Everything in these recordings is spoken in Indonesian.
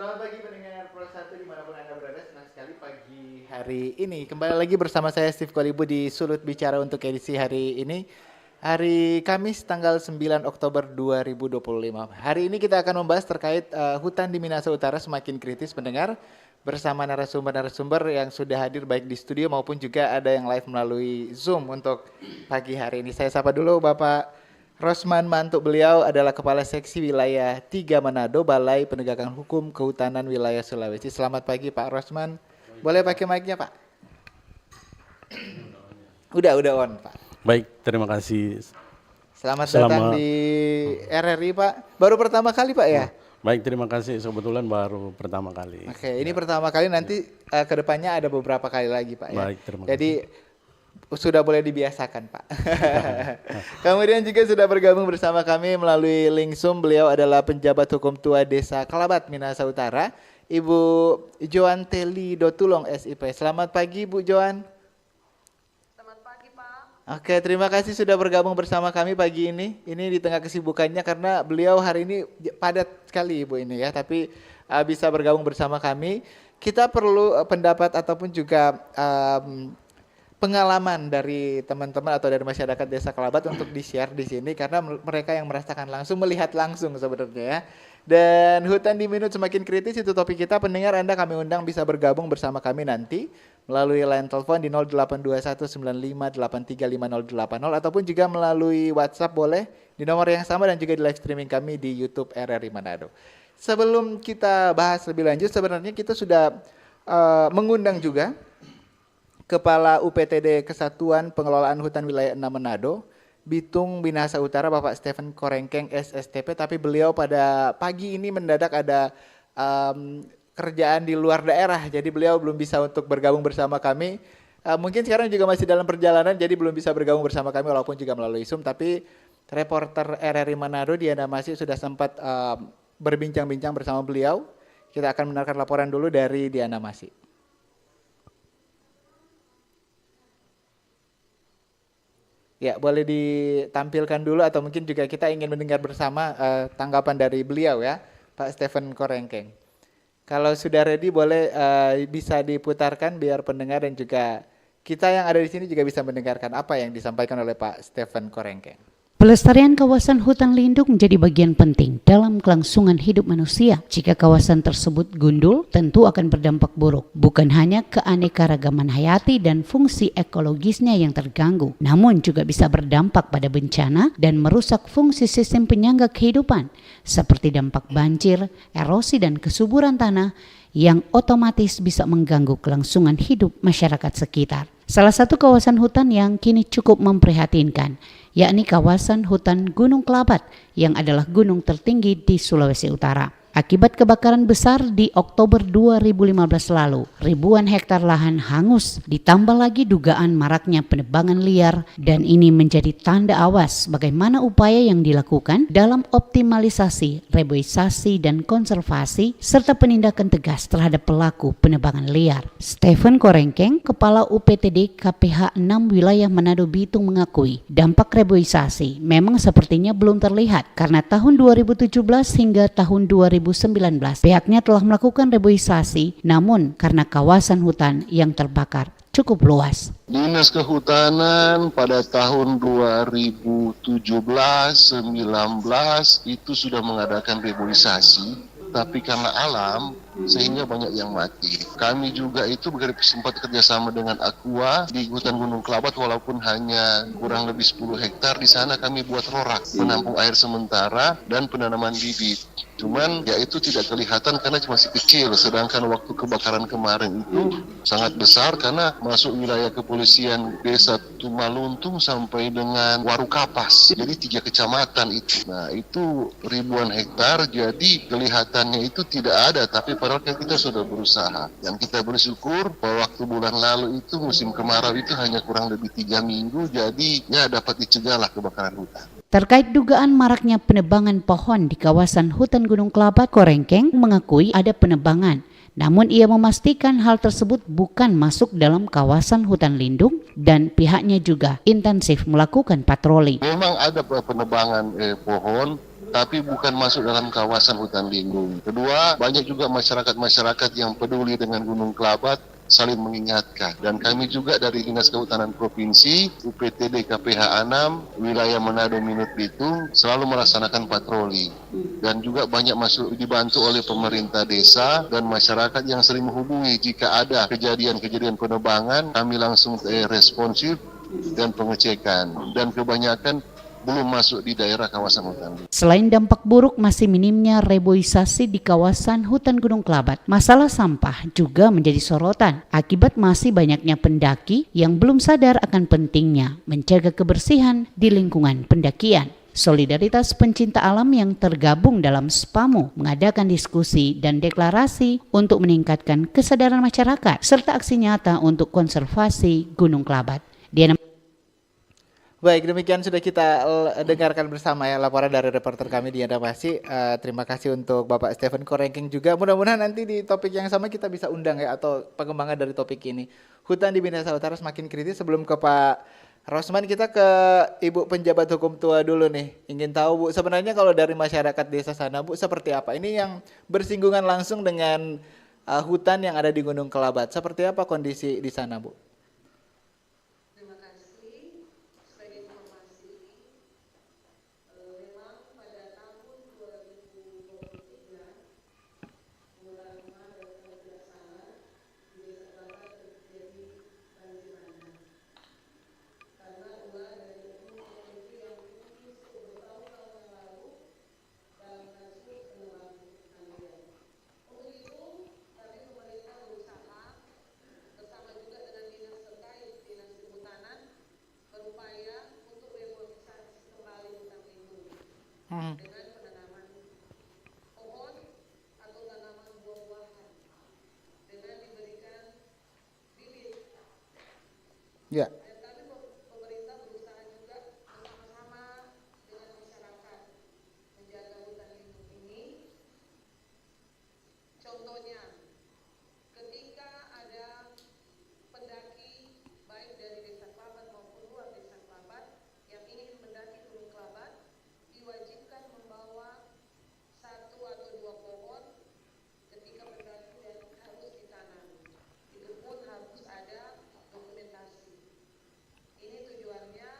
Selamat pagi pendengar Pro 1 dimanapun Anda berada, senang sekali pagi hari ini. Kembali lagi bersama saya Steve Kolibu di Sulut Bicara untuk edisi hari ini. Hari Kamis tanggal 9 Oktober 2025. Hari ini kita akan membahas terkait hutan di Minahasa Utara semakin kritis pendengar. Bersama narasumber-narasumber yang sudah hadir baik di studio maupun juga ada yang live melalui Zoom untuk pagi hari ini. Saya sapa dulu Bapak Rosman Mantuk, beliau adalah Kepala Seksi Wilayah 3 Manado, Balai Penegakan Hukum Kehutanan Wilayah Sulawesi. Selamat pagi Pak Rosman. Boleh pakai mic-nya Pak? Udah on Pak. Baik, terima kasih. Selamat datang di RRI Pak. Baru pertama kali Pak ya? Baik, terima kasih. Kebetulan baru pertama kali. Oke, ini pertama kali, nanti kedepannya ada beberapa kali lagi Pak ya. Baik, terima kasih. Jadi sudah boleh dibiasakan Pak. Kemudian juga sudah bergabung bersama kami melalui link Zoom. Beliau adalah penjabat hukum tua Desa Kelabat, Minahasa Utara, Ibu Joan Teli Dotulong SIP. Selamat pagi Bu Joan. Selamat pagi Pak. Oke, terima kasih sudah bergabung bersama kami pagi ini. Ini di tengah kesibukannya karena beliau hari ini padat sekali Ibu ini ya, tapi bisa bergabung bersama kami. Kita perlu pendapat ataupun juga pengalaman dari teman-teman atau dari masyarakat Desa Kelabat untuk di-share di sini karena mereka yang merasakan langsung, melihat langsung sebenarnya ya. Dan hutan di Minut semakin kritis, itu topik kita. Pendengar Anda kami undang bisa bergabung bersama kami nanti melalui line telepon di 082195835080 ataupun juga melalui WhatsApp boleh di nomor yang sama dan juga di live streaming kami di YouTube RRI Manado. Sebelum kita bahas lebih lanjut, sebenarnya kita sudah mengundang juga Kepala UPTD Kesatuan Pengelolaan Hutan Wilayah 6 Manado, Bitung Minahasa Utara, Bapak Stephen Korengkeng SSTP, tapi beliau pada pagi ini mendadak ada kerjaan di luar daerah, jadi beliau belum bisa untuk bergabung bersama kami. Mungkin sekarang juga masih dalam perjalanan, jadi belum bisa bergabung bersama kami walaupun juga melalui Zoom, tapi reporter RRI Manado Diana Masih sudah sempat berbincang-bincang bersama beliau. Kita akan mendengarkan laporan dulu dari Diana Masih. Ya, boleh ditampilkan dulu atau mungkin juga kita ingin mendengar bersama tanggapan dari beliau ya, Pak Stephen Korengkeng. Kalau sudah ready boleh bisa diputarkan biar pendengar dan juga kita yang ada di sini juga bisa mendengarkan apa yang disampaikan oleh Pak Stephen Korengkeng. Pelestarian kawasan hutan lindung menjadi bagian penting dalam kelangsungan hidup manusia. Jika kawasan tersebut gundul, tentu akan berdampak buruk. Bukan hanya keanekaragaman hayati dan fungsi ekologisnya yang terganggu, namun juga bisa berdampak pada bencana dan merusak fungsi sistem penyangga kehidupan, seperti dampak banjir, erosi dan kesuburan tanah yang otomatis bisa mengganggu kelangsungan hidup masyarakat sekitar. Salah satu kawasan hutan yang kini cukup memprihatinkan, yakni kawasan hutan Gunung Kelabat yang adalah gunung tertinggi di Sulawesi Utara. Akibat kebakaran besar di Oktober 2015 lalu, ribuan hektar lahan hangus, ditambah lagi dugaan maraknya penebangan liar, dan ini menjadi tanda awas bagaimana upaya yang dilakukan dalam optimalisasi, reboisasi, dan konservasi, serta penindakan tegas terhadap pelaku penebangan liar. Stephen Korengkeng, Kepala UPTD KPH 6 Wilayah Manado Bitung mengakui dampak reboisasi memang sepertinya belum terlihat karena tahun 2017 hingga tahun 2019 pihaknya telah melakukan reboisasi, namun karena kawasan hutan yang terbakar cukup luas. Dinas Kehutanan pada tahun 2017-19 itu sudah mengadakan reboisasi, tapi karena alam sehingga banyak yang mati. Kami juga itu sempat kerjasama dengan Aqua di hutan Gunung Kelabat, walaupun hanya kurang lebih 10 hektar. Di sana kami buat rorak, penampung air sementara dan penanaman bibit. Cuman ya itu tidak kelihatan karena masih kecil, sedangkan waktu kebakaran kemarin itu sangat besar karena masuk wilayah kepolisian Desa Tumaluntung sampai dengan Warukapas. Jadi 3 kecamatan itu. Nah itu ribuan hektar, jadi kelihatannya itu tidak ada, tapi padahal kita sudah berusaha. Yang kita bersyukur bahwa waktu bulan lalu itu musim kemarau itu hanya kurang lebih 3 minggu, jadi ya dapat dicegahlah kebakaran hutan. Terkait dugaan maraknya penebangan pohon di kawasan hutan Gunung Kelabat, Korengkeng mengakui ada penebangan. Namun ia memastikan hal tersebut bukan masuk dalam kawasan hutan lindung dan pihaknya juga intensif melakukan patroli. Memang ada penebangan pohon tapi bukan masuk dalam kawasan hutan lindung. Kedua, banyak juga masyarakat-masyarakat yang peduli dengan Gunung Kelabat saling mengingatkan. Dan kami juga dari Dinas Kehutanan Provinsi, UPTD KPH 6, wilayah Manado Minut Bitung, selalu melaksanakan patroli. Dan juga banyak masuk dibantu oleh pemerintah desa dan masyarakat yang sering menghubungi jika ada kejadian-kejadian penebangan, kami langsung responsif dan pengecekan. Dan kebanyakan belum masuk di daerah kawasan hutan. Selain dampak buruk masih minimnya reboisasi di kawasan hutan Gunung Kelabat, masalah sampah juga menjadi sorotan akibat masih banyaknya pendaki yang belum sadar akan pentingnya menjaga kebersihan di lingkungan pendakian. Solidaritas pencinta alam yang tergabung dalam SPAMU mengadakan diskusi dan deklarasi untuk meningkatkan kesadaran masyarakat serta aksi nyata untuk konservasi Gunung Kelabat. Diana. Baik, demikian sudah kita dengarkan bersama ya laporan dari reporter kami Diana Masih. Terima kasih untuk Bapak Stephen Korengking juga. Mudah-mudahan nanti di topik yang sama kita bisa undang ya, atau pengembangan dari topik ini. Hutan di Minahasa Utara semakin kritis. Sebelum ke Pak Rosman, kita ke Ibu penjabat hukum tua dulu nih. Ingin tahu Bu, sebenarnya kalau dari masyarakat desa sana Bu, seperti apa? Ini yang bersinggungan langsung dengan hutan yang ada di Gunung Kelabat. Seperti apa kondisi di sana Bu? Terima kasih. Sebagai informasi, memang pada tahun 2023, bulan Maret kalau tidak salah, di Desa Babat terjadi banjir bandang. Karena ulah dari itu yang mungkin bertahun-tahun yang lalu dalam kasus penebangan hutan liar. Untuk itu, kami pemerintah berusaha bersama juga dengan dinas terkait, dinas kehutanan, berupaya untuk revitalisasi kembali hutan lindung dengan penanaman pohon atau tanaman buah-buahan dengan diberikan bibit. Ya. Dan kami pemerintah berusaha juga bersama-sama dengan masyarakat menjaga hutan lindung ini. Contohnya, ketika ada pendaki baik dari Desa Kelabat maupun luar Desa Kelabat yang ingin mendaki Gunung Kelabat, diwajibkan membawa 1 atau 2 pohon ketika mendaki dan harus ditanam. Itu pun harus ada dokumentasi. Ini tujuannya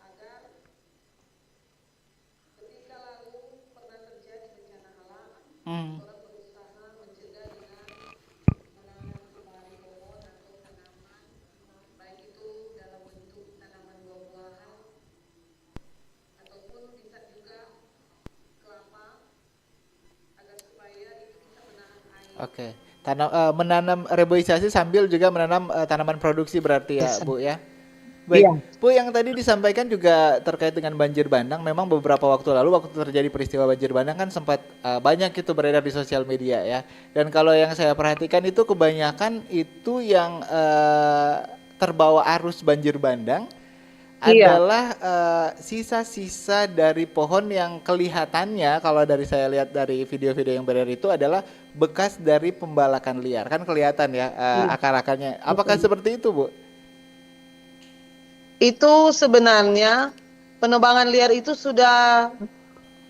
agar ketika lalu pernah terjadi bencana alam, orang berusaha mencegah dengan menanam kembali pohon atau tanaman, baik itu dalam bentuk tanaman buah-buahan ataupun bisa juga kelapa, agar supaya itu bisa menahan air. Oke. Menanam reboisasi sambil juga menanam tanaman produksi berarti ya Bu ya. Baik, Iya. Bu, yang tadi disampaikan juga terkait dengan banjir bandang. Memang beberapa waktu lalu waktu terjadi peristiwa banjir bandang kan sempat banyak itu beredar di sosial media ya. Dan kalau yang saya perhatikan itu kebanyakan itu yang terbawa arus banjir bandang Iya. adalah sisa-sisa dari pohon yang kelihatannya kalau dari saya lihat dari video-video yang beredar itu adalah bekas dari pembalakan liar. Kan kelihatan ya akar-akarnya. Apakah seperti itu, Bu? Itu sebenarnya penebangan liar itu sudah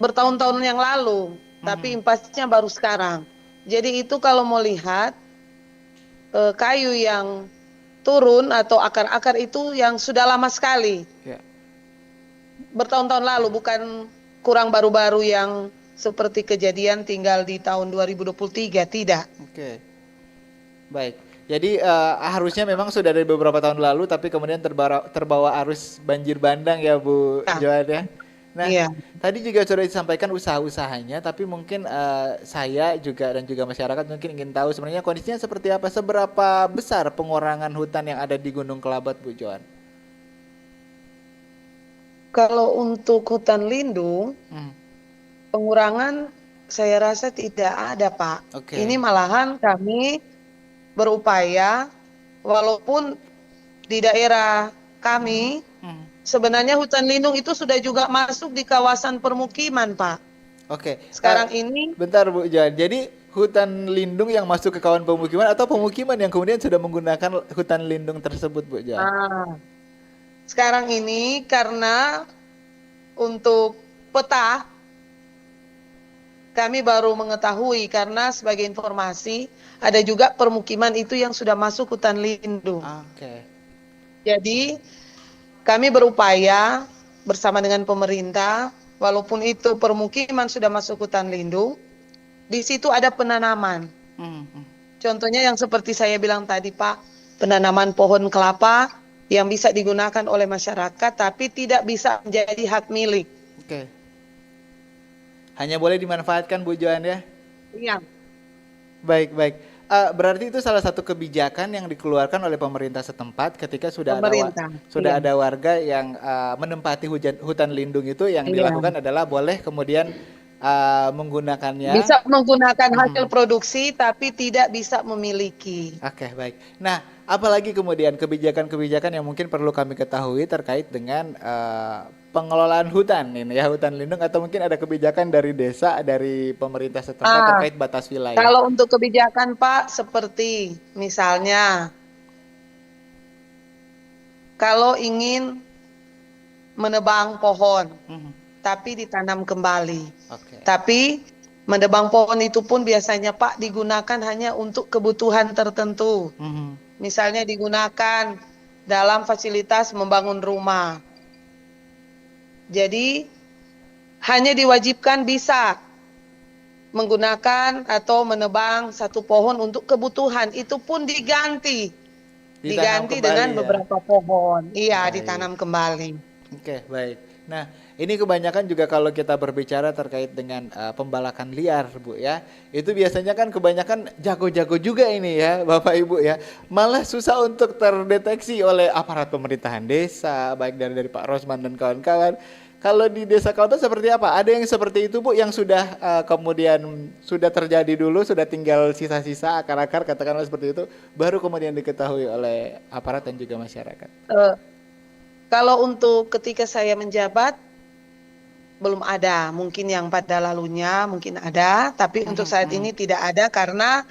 bertahun-tahun yang lalu, tapi impasnya baru sekarang. Jadi itu kalau mau lihat kayu yang turun atau akar-akar itu yang sudah lama sekali. Ya. Bertahun-tahun lalu, bukan kurang baru-baru yang seperti kejadian tinggal di tahun 2023, tidak. Oke. Baik. Jadi harusnya memang sudah dari beberapa tahun lalu tapi kemudian terbawa arus banjir bandang ya Bu Joan ya. Nah, Iya. tadi juga sudah disampaikan usaha-usahanya, tapi mungkin saya juga dan juga masyarakat mungkin ingin tahu sebenarnya kondisinya seperti apa, seberapa besar pengurangan hutan yang ada di Gunung Kelabat, Bu Joan? Kalau untuk hutan lindung, pengurangan saya rasa tidak ada, Pak. Oke. Ini malahan kami berupaya, walaupun di daerah kami, sebenarnya hutan lindung itu sudah juga masuk di kawasan permukiman, Pak. Oke. Sekarang ini, Bentar Bu Joan, jadi hutan lindung yang masuk ke kawasan pemukiman atau pemukiman yang kemudian sudah menggunakan hutan lindung tersebut, Bu Joan? sekarang ini karena untuk peta kami baru mengetahui karena sebagai informasi ada juga permukiman itu yang sudah masuk hutan lindung. Oke. Jadi kami berupaya bersama dengan pemerintah, walaupun itu permukiman sudah masuk hutan lindung, di situ ada penanaman. Contohnya yang seperti saya bilang tadi Pak, penanaman pohon kelapa yang bisa digunakan oleh masyarakat tapi tidak bisa menjadi hak milik. Oke. Hanya boleh dimanfaatkan Bu Joan ya? Iya. Baik, baik. Berarti itu salah satu kebijakan yang dikeluarkan oleh pemerintah setempat ketika sudah Pemerintah, sudah iya. ada warga yang menempati hutan lindung itu yang Iya. dilakukan adalah boleh kemudian menggunakannya. Bisa menggunakan hasil produksi tapi tidak bisa memiliki. Oke, baik. Nah, apalagi kemudian kebijakan-kebijakan yang mungkin perlu kami ketahui terkait dengan pengelolaan hutan ini ya, hutan lindung, atau mungkin ada kebijakan dari desa, dari pemerintah setempat terkait batas wilayah. Kalau untuk kebijakan Pak, seperti misalnya kalau ingin menebang pohon tapi ditanam kembali. Oke. Tapi menebang pohon itu pun biasanya Pak digunakan hanya untuk kebutuhan tertentu. Misalnya digunakan dalam fasilitas membangun rumah. Jadi hanya diwajibkan bisa menggunakan atau menebang satu pohon untuk kebutuhan, itu pun diganti Ditanam kembali dengan ya? beberapa pohon. Iya, Baik. ditanam kembali. Oke, baik. Nah, ini kebanyakan juga kalau kita berbicara terkait dengan pembalakan liar, Bu ya. Itu biasanya kan kebanyakan jago-jago juga ini ya, Bapak Ibu ya. Malah susah untuk terdeteksi oleh aparat pemerintahan desa, baik dari Pak Rosman dan kawan-kawan. Kalau di desa Kauta seperti apa? Ada yang seperti itu Bu yang sudah kemudian sudah terjadi dulu, sudah tinggal sisa-sisa akar-akar katakanlah seperti itu, baru kemudian diketahui oleh aparat dan juga masyarakat. Kalau untuk ketika saya menjabat belum ada, mungkin yang pada lalunya mungkin ada, tapi untuk saat ini tidak ada karena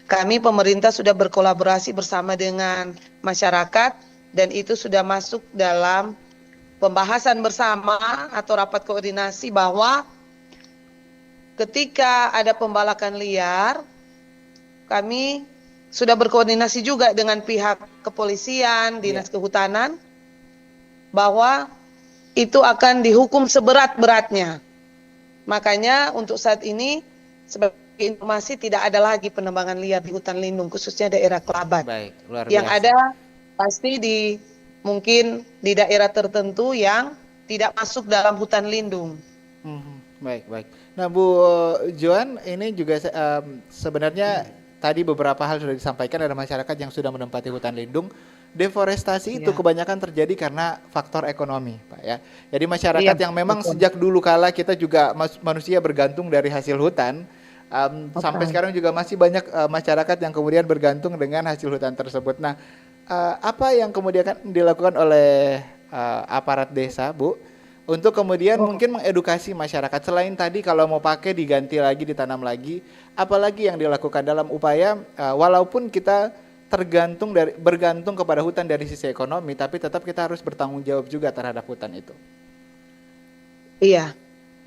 kami pemerintah sudah berkolaborasi bersama dengan masyarakat dan itu sudah masuk dalam pembahasan bersama atau rapat koordinasi bahwa ketika ada pembalakan liar kami sudah berkoordinasi juga dengan pihak kepolisian, dinas kehutanan bahwa itu akan dihukum seberat-beratnya. Makanya untuk saat ini sebagai informasi tidak ada lagi penebangan liar di hutan lindung khususnya daerah Kelabat. Baik, luar Yang biasa. ada pasti mungkin di daerah tertentu yang tidak masuk dalam hutan lindung. Baik, baik. Nah, Bu Joan, ini juga sebenarnya tadi beberapa hal sudah disampaikan, ada masyarakat yang sudah menempati hutan lindung. Deforestasi itu kebanyakan terjadi karena faktor ekonomi, Pak ya. Jadi masyarakat yang memang sejak dulu kala kita juga manusia bergantung dari hasil hutan, sampai sekarang juga masih banyak masyarakat yang kemudian bergantung dengan hasil hutan tersebut. Nah, apa yang kemudian dilakukan oleh aparat desa, Bu, untuk kemudian mungkin mengedukasi masyarakat selain tadi kalau mau pakai diganti lagi, ditanam lagi, apalagi yang dilakukan dalam upaya walaupun kita bergantung kepada hutan dari sisi ekonomi, tapi tetap kita harus bertanggung jawab juga terhadap hutan itu. Iya.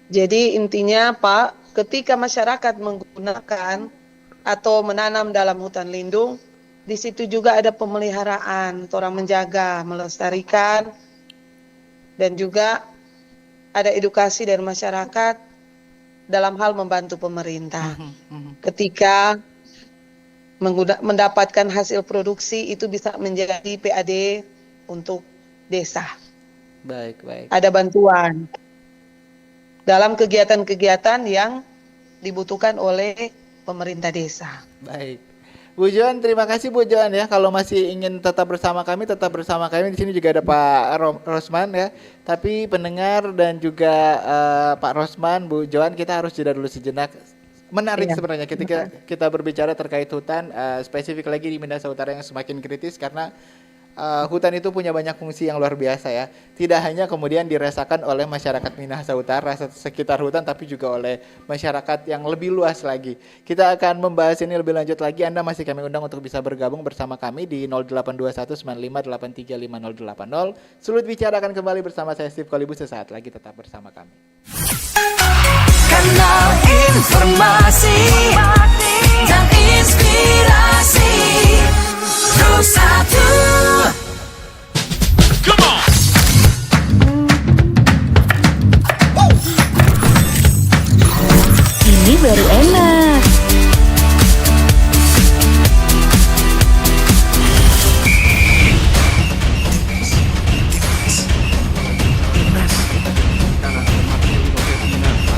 Jadi intinya Pak, ketika masyarakat menggunakan atau menanam dalam hutan lindung, di situ juga ada pemeliharaan, orang menjaga, melestarikan, dan juga ada edukasi dari masyarakat dalam hal membantu pemerintah. Ketika mendapatkan hasil produksi itu bisa menjadi PAD untuk desa. Baik, baik. Ada bantuan dalam kegiatan-kegiatan yang dibutuhkan oleh pemerintah desa. Baik. Bu Joan, terima kasih Bu Joan ya. Kalau masih ingin tetap bersama kami, tetap bersama kami. Di sini juga ada Pak Rosman ya. Tapi pendengar dan juga Pak Rosman, Bu Joan, kita harus jeda dulu sejenak. Menarik sebenarnya ketika kita berbicara terkait hutan, spesifik lagi di Minahasa Utara yang semakin kritis karena hutan itu punya banyak fungsi yang luar biasa ya. Tidak hanya kemudian dirasakan oleh masyarakat Minahasa Utara sekitar hutan, tapi juga oleh masyarakat yang lebih luas lagi. Kita akan membahas ini lebih lanjut lagi. Anda masih kami undang untuk bisa bergabung bersama kami di 082195835080. Sulut Bicara akan kembali bersama saya Steve Kolibus sesaat lagi, tetap bersama kami. Kanal Informasi enak.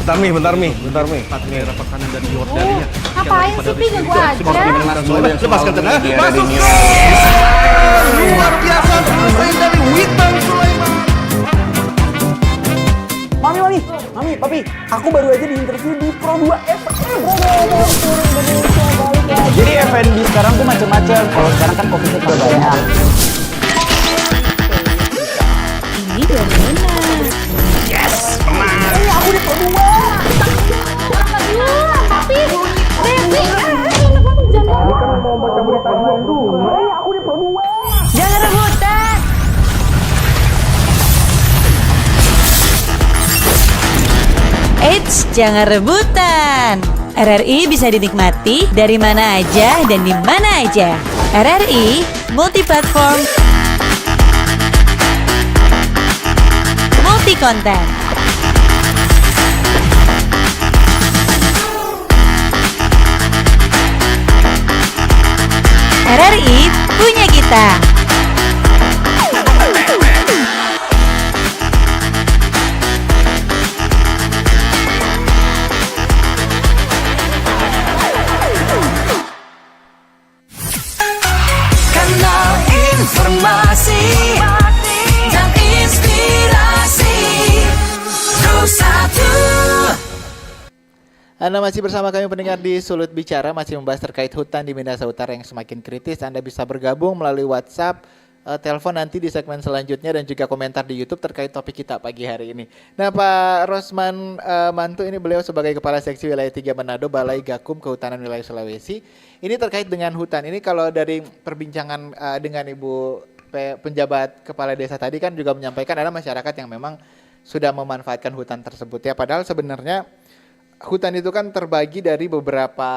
Bentar Mi. Ngapain sih Pi ganggu aja? Lepaskan tenang. Masuk. Luar biasa selesai dari Witan Sulaiman. Mami, papi, aku baru aja diinterview di Pro 2 FM. Jadi F&B sekarang tuh macam-macam. Kalau sekarang kan kopi itu banyak. Ini baru enak. Aku di Pro 2. Tapi Aku di Pro 2. Jangan rebutan. Eits, jangan rebutan. RRI bisa dinikmati dari mana aja dan di mana aja. RRI multi platform, multi konten. RRI punya kita. Kanal informasi dan inspirasi Pro1. Anda masih bersama kami pendengar di Sulut Bicara, masih membahas terkait hutan di Minahasa Utara yang semakin kritis. Anda bisa bergabung melalui WhatsApp, telepon nanti di segmen selanjutnya dan juga komentar di YouTube terkait topik kita pagi hari ini. Nah, Pak Rosman Mantu ini beliau sebagai Kepala Seksi Wilayah 3 Manado Balai Gakum Kehutanan Wilayah Sulawesi. Ini terkait dengan hutan. Ini kalau dari perbincangan dengan Ibu penjabat kepala desa tadi kan juga menyampaikan ada masyarakat yang memang sudah memanfaatkan hutan tersebut ya. Padahal sebenarnya hutan itu kan terbagi dari beberapa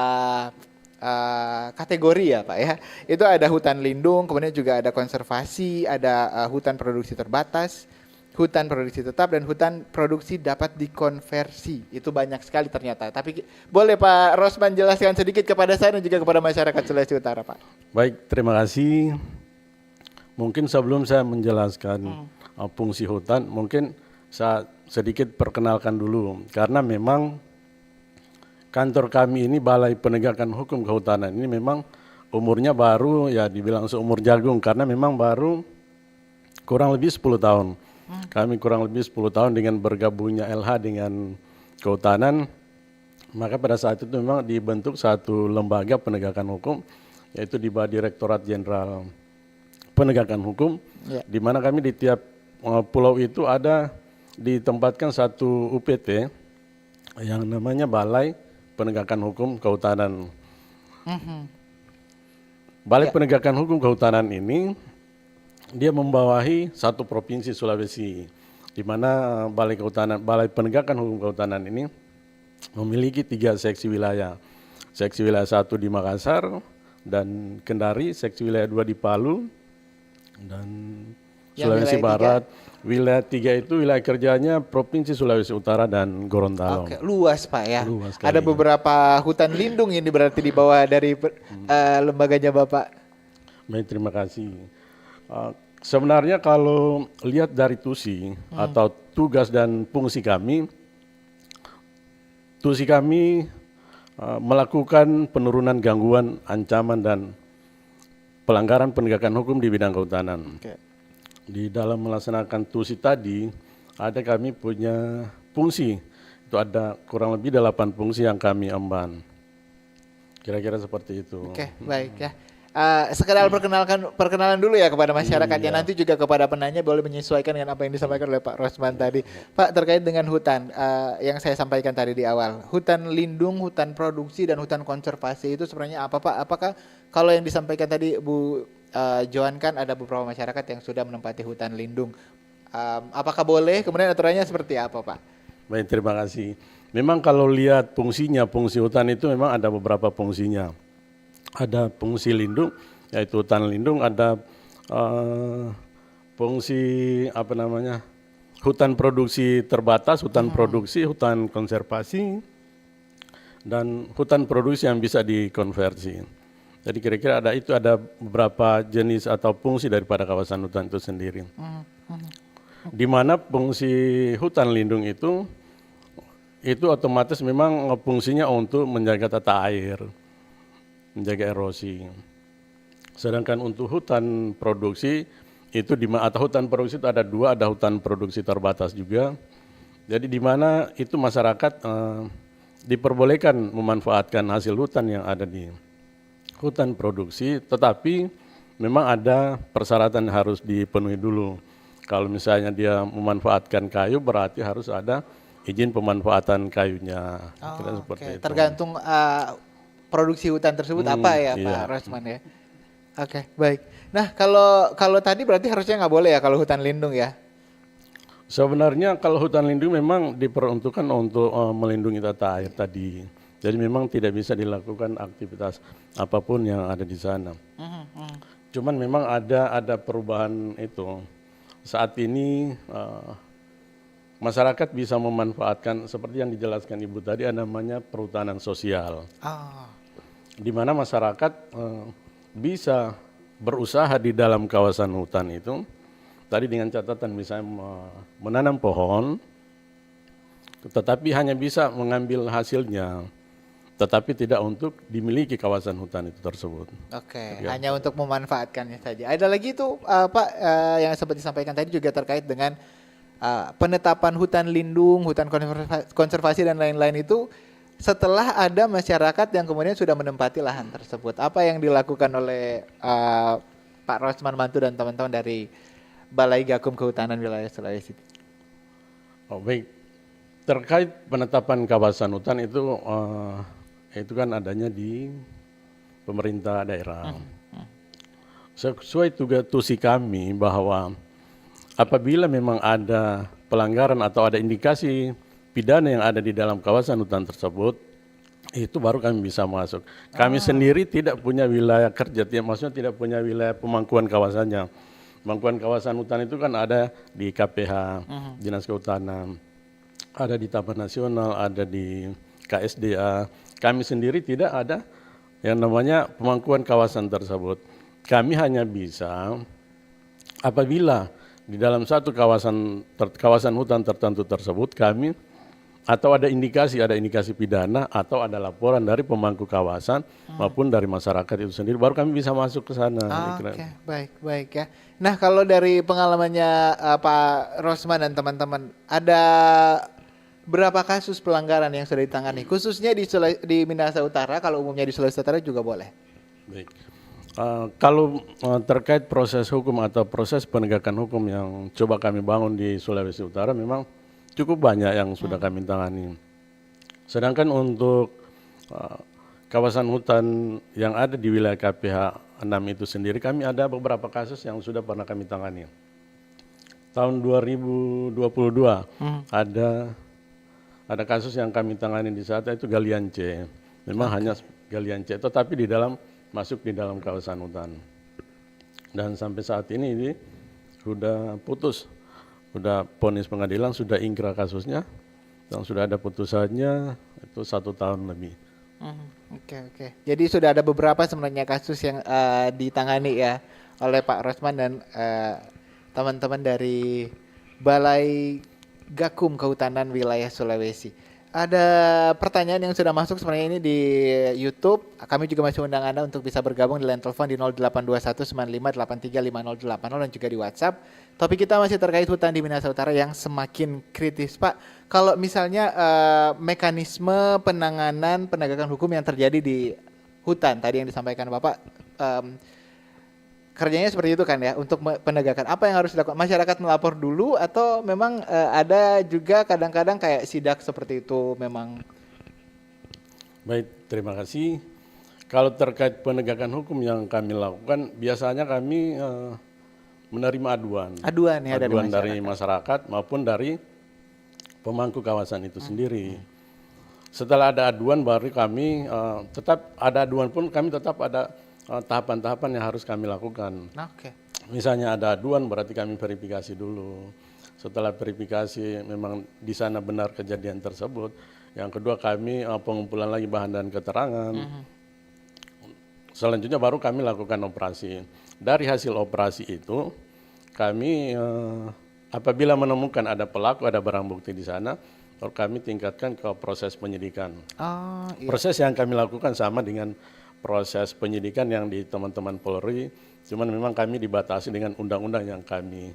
kategori ya Pak ya. Itu ada hutan lindung, kemudian juga ada konservasi, ada hutan produksi terbatas, hutan produksi tetap, dan hutan produksi dapat dikonversi. Itu banyak sekali ternyata. Tapi boleh Pak Rosman jelaskan sedikit kepada saya dan juga kepada masyarakat Sulawesi Utara Pak. Baik, terima kasih. Mungkin sebelum saya menjelaskan fungsi hutan, mungkin saya sedikit perkenalkan dulu. Karena memang kantor kami ini Balai Penegakan Hukum Kehutanan ini memang umurnya baru ya dibilang seumur jagung karena memang baru kurang lebih 10 tahun. Kami kurang lebih 10 tahun dengan bergabungnya LH dengan kehutanan, maka pada saat itu memang dibentuk satu lembaga penegakan hukum yaitu di bawah Direktorat Jenderal Penegakan Hukum, di mana kami di tiap pulau itu ada ditempatkan satu UPT yang namanya Balai Penegakan Hukum Kehutanan. Balai Penegakan Hukum Kehutanan ini dia membawahi satu provinsi Sulawesi, di mana Balai Penegakan Hukum Kehutanan ini memiliki 3 seksi wilayah. Seksi wilayah 1 di Makassar dan Kendari, seksi wilayah 2 di Palu dan Sulawesi Barat. Wilayah 3 itu wilayah kerjanya Provinsi Sulawesi Utara dan Gorontalo. Oke, luas Pak ya. Luas sekali. Ada beberapa hutan lindung ini berarti di bawah dari lembaganya Bapak. Baik, terima kasih. Sebenarnya kalau lihat dari TUSI atau tugas dan fungsi kami melakukan penurunan gangguan, ancaman dan pelanggaran penegakan hukum di bidang kehutanan. Oke. Di dalam melaksanakan TUSI tadi, kami punya fungsi, itu ada kurang lebih 8 fungsi yang kami emban. Kira-kira seperti itu. Oke, baik ya. Sekedar perkenalan dulu ya kepada masyarakat ya, nanti juga kepada penanya boleh menyesuaikan dengan apa yang disampaikan oleh Pak Rosman tadi. Pak, terkait dengan hutan yang saya sampaikan tadi di awal, hutan lindung, hutan produksi dan hutan konservasi itu sebenarnya apa Pak? Apakah kalau yang disampaikan tadi Bu Johan kan ada beberapa masyarakat yang sudah menempati hutan lindung, apakah boleh? Kemudian aturannya seperti apa Pak? Baik, terima kasih. Memang kalau lihat fungsinya, fungsi hutan itu memang ada beberapa fungsinya. Ada fungsi lindung, yaitu hutan lindung, ada fungsi hutan produksi terbatas, hutan produksi, hutan konservasi, dan hutan produksi yang bisa dikonversi. Jadi kira-kira ada beberapa jenis atau fungsi daripada kawasan hutan itu sendiri. Di mana fungsi hutan lindung itu otomatis memang fungsinya untuk menjaga tata air, menjaga erosi. Sedangkan untuk hutan produksi itu atau hutan produksi itu ada dua, ada hutan produksi terbatas juga. Jadi di mana itu masyarakat diperbolehkan memanfaatkan hasil hutan yang ada di hutan produksi, tetapi memang ada persyaratan yang harus dipenuhi dulu. Kalau misalnya dia memanfaatkan kayu, berarti harus ada izin pemanfaatan kayunya. Seperti itu. Tergantung produksi hutan tersebut apa ya Pak Rosman ya. Oke, baik. Nah kalau tadi berarti harusnya nggak boleh ya kalau hutan lindung ya? Sebenarnya kalau hutan lindung memang diperuntukkan untuk melindungi tata air tadi. Jadi memang tidak bisa dilakukan aktivitas apapun yang ada di sana. Cuman memang ada perubahan itu. Saat ini masyarakat bisa memanfaatkan seperti yang dijelaskan Ibu tadi, ada namanya perhutanan sosial. Di mana masyarakat bisa berusaha di dalam kawasan hutan itu. Tadi dengan catatan misalnya menanam pohon, tetapi hanya bisa mengambil hasilnya, tetapi tidak untuk dimiliki kawasan hutan itu tersebut. Oke, hanya untuk memanfaatkannya saja. Ada lagi itu Pak yang sempat disampaikan tadi juga terkait dengan penetapan hutan lindung, hutan konservasi dan lain-lain itu setelah ada masyarakat yang kemudian sudah menempati lahan tersebut. Apa yang dilakukan oleh Pak Rosman Mantu dan teman-teman dari Balai Gakum Kehutanan Wilayah Sulawesi? Baik, terkait penetapan kawasan hutan itu kan adanya di pemerintah daerah. Sesuai tugas kami bahwa apabila memang ada pelanggaran atau ada indikasi pidana yang ada di dalam kawasan hutan tersebut, itu baru kami bisa masuk. Kami sendiri tidak punya wilayah kerja, maksudnya tidak punya wilayah pemangkuan kawasannya. Pemangkuan kawasan hutan itu kan ada di KPH, Dinas Kehutanan, ada di Taman Nasional, ada di KSDA. Kami sendiri tidak ada yang namanya pemangkuan kawasan tersebut. Kami hanya bisa apabila di dalam satu kawasan hutan tertentu tersebut kami atau ada indikasi pidana atau ada laporan dari pemangku kawasan maupun dari masyarakat itu sendiri, baru kami bisa masuk ke sana. Oke, baik ya. Nah kalau dari pengalamannya Pak Rosman dan teman-teman, ada berapa kasus pelanggaran yang sudah ditangani khususnya di Minahasa Utara? Kalau umumnya di Sulawesi Utara juga boleh. Baik. Kalau terkait proses hukum atau proses penegakan hukum yang coba kami bangun di Sulawesi Utara, memang cukup banyak yang sudah kami tangani. Sedangkan untuk kawasan hutan yang ada di wilayah KPH 6 itu sendiri, kami ada beberapa kasus yang sudah pernah kami tangani. Tahun 2022 ada kasus yang kami tangani di saat itu galian C. Memang hanya galian C, tetapi masuk di dalam kawasan hutan. Dan sampai saat ini sudah putus, sudah vonis pengadilan, sudah ingkrah kasusnya, dan sudah ada putusannya itu 1 tahun lebih. Oke. Jadi sudah ada beberapa sebenarnya kasus yang ditangani ya oleh Pak Rosman dan teman-teman dari Balai Gakum Kehutanan Wilayah Sulawesi. Ada pertanyaan yang sudah masuk sebenarnya ini di YouTube. Kami juga masih undang Anda untuk bisa bergabung di line telepon di 082195835080 dan juga di WhatsApp. Topik kita masih terkait hutan di Minahasa Utara yang semakin kritis, Pak. Kalau misalnya mekanisme penanganan penegakan hukum yang terjadi di hutan tadi yang disampaikan Bapak, kerjanya seperti itu kan ya untuk penegakan. Apa yang harus dilakukan? Masyarakat melapor dulu atau memang ada juga kadang-kadang kayak sidak seperti itu memang? Baik, terima kasih. Kalau terkait penegakan hukum yang kami lakukan, biasanya kami menerima aduan dari masyarakat maupun dari pemangku kawasan itu sendiri. Setelah ada aduan baru kami tetap ada aduan pun kami tetap ada tahapan-tahapan yang harus kami lakukan. Misalnya ada aduan berarti kami verifikasi dulu. Setelah verifikasi memang di sana benar kejadian tersebut, Yang kedua kami pengumpulan lagi bahan dan keterangan. Selanjutnya baru kami lakukan operasi. Dari hasil operasi itu kami apabila menemukan ada pelaku, ada barang bukti di sana, baru kami tingkatkan ke proses penyidikan. Iya. Proses yang kami lakukan sama dengan proses penyidikan yang di teman-teman Polri, cuman memang kami dibatasi dengan undang-undang yang kami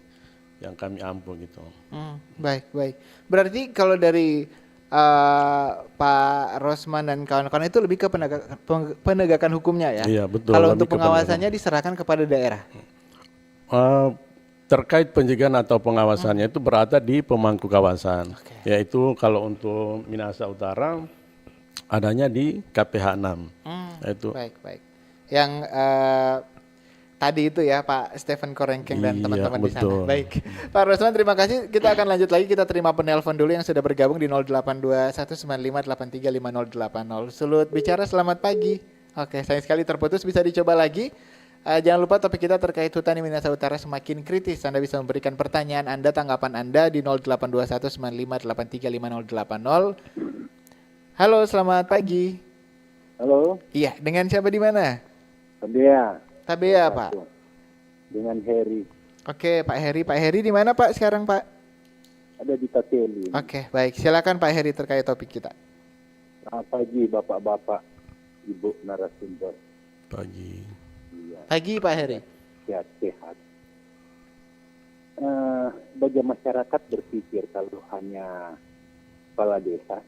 ampu gitu. Baik. Berarti kalau dari Pak Rosman dan kawan-kawan itu lebih ke penegakan hukumnya ya? Iya betul. Kalau untuk pengawasannya diserahkan kepada daerah? Terkait pencegahan atau pengawasannya itu berada di pemangku kawasan. Yaitu kalau untuk Minahasa Utara adanya di KPH 6. Itu. Baik. Yang tadi itu ya Pak Stephen Korengkeng dan teman-teman di sana. Baik. Pak Rosman terima kasih. Kita akan lanjut lagi. Kita terima penelpon dulu yang sudah bergabung di 082195835080. Sulut bicara selamat pagi. Oke, sayang sekali terputus, bisa dicoba lagi. Jangan lupa topik kita terkait hutan di Minahasa Utara semakin kritis. Anda bisa memberikan pertanyaan Anda, tanggapan Anda di 082195835080. Halo, selamat pagi. Halo. Iya, dengan siapa di mana? Tabea, Pak. Dengan Heri. Oke, Pak Heri. Pak Heri di mana, Pak, sekarang, Pak? Ada di Tateli. Oke, baik. Silakan Pak Heri terkait topik kita. Selamat pagi, Bapak-bapak, Ibu narasumber. Pagi. Iya. Pagi, Pak Heri. Sehat. Bagi masyarakat berpikir kalau hanya kepala desa,